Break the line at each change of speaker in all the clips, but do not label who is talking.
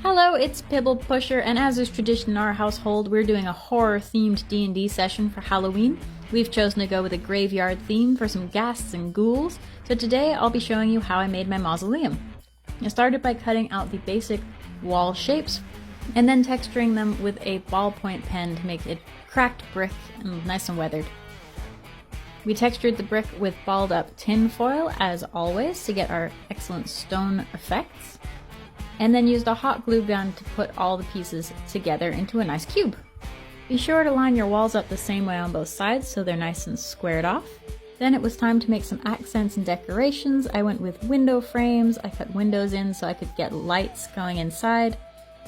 Hello, it's Pibble Pusher, and as is tradition in our household, we're doing a horror-themed D&D session for Halloween. We've chosen to go with a graveyard theme for some ghasts and ghouls, so today I'll be showing you how I made my mausoleum. I started by cutting out the basic wall shapes, and then texturing them with a ballpoint pen to make it cracked brick and nice and weathered. We textured the brick with balled up tin foil, as always, to get our excellent stone effects, and then used a hot glue gun to put all the pieces together into a nice cube. Be sure to line your walls up the same way on both sides so they're nice and squared off. Then it was time to make some accents and decorations. I went with window frames. I cut windows in so I could get lights going inside,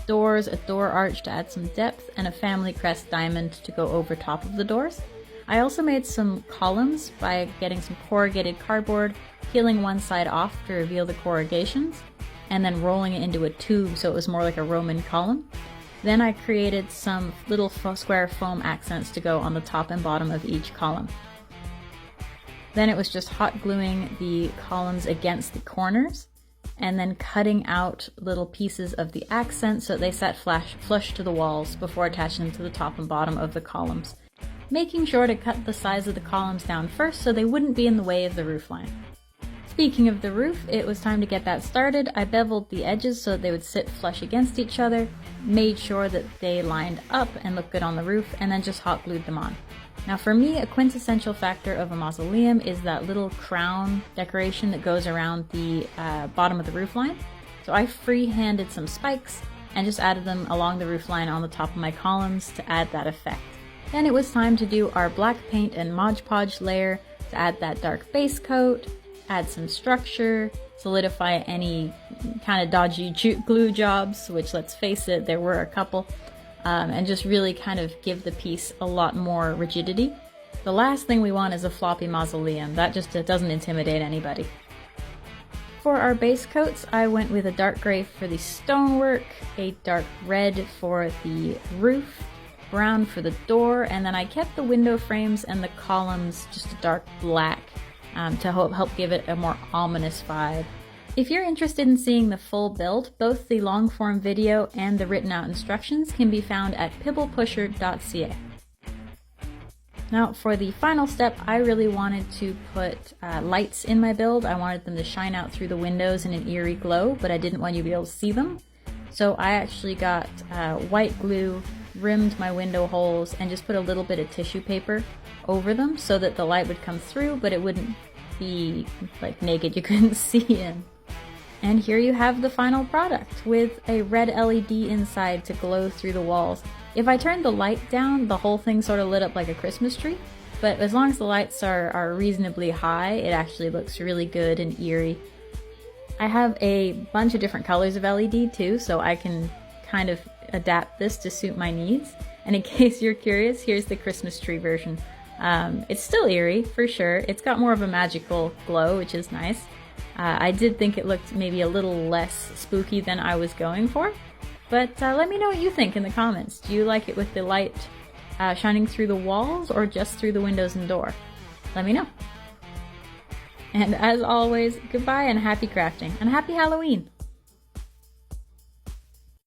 doors, a door arch to add some depth, and a family crest diamond to go over top of the doors. I also made some columns by getting some corrugated cardboard, peeling one side off to reveal the corrugations, and then rolling it into a tube so it was more like a Roman column. Then I created some little square foam accents to go on the top and bottom of each column. Then it was just hot gluing the columns against the corners, and then cutting out little pieces of the accents so they sat flush to the walls before attaching them to the top and bottom of the columns. Making sure to cut the size of the columns down first so they wouldn't be in the way of the roofline. Speaking of the roof, it was time to get that started. I beveled the edges so that they would sit flush against each other, made sure that they lined up and looked good on the roof, and then just hot glued them on. Now for me, a quintessential factor of a mausoleum is that little crown decoration that goes around the bottom of the roofline. So I free-handed some spikes and just added them along the roofline on the top of my columns to add that effect. Then it was time to do our black paint and Mod Podge layer to add that dark base coat, add some structure, solidify any kind of dodgy glue jobs, which, let's face it, there were a couple, and just really kind of give the piece a lot more rigidity. The last thing we want is a floppy mausoleum. That just doesn't intimidate anybody. For our base coats, I went with a dark gray for the stonework, a dark red for the roof, brown for the door, and then I kept the window frames and the columns just a dark black to help give it a more ominous vibe. If you're interested in seeing the full build, both the long form video and the written out instructions can be found at pibblepusher.ca. Now for the final step, I really wanted to put lights in my build. I wanted them to shine out through the windows in an eerie glow, but I didn't want you to be able to see them. So I actually got white glue, rimmed my window holes, and just put a little bit of tissue paper over them so that the light would come through, but it wouldn't be like naked, you couldn't see in. And here you have the final product with a red LED inside to glow through the walls. If I turned the light down, the whole thing sort of lit up like a Christmas tree, but as long as the lights are reasonably high, it actually looks really good and eerie. I have a bunch of different colors of LED too, so I can kind of adapt this to suit my needs. And in case you're curious, here's the Christmas tree version. It's still eerie, for sure. It's got more of a magical glow, which is nice. I did think it looked maybe a little less spooky than I was going for, but let me know what you think in the comments. Do you like it with the light shining through the walls or just through the windows and door? Let me know. And as always, goodbye and happy crafting, and happy Halloween!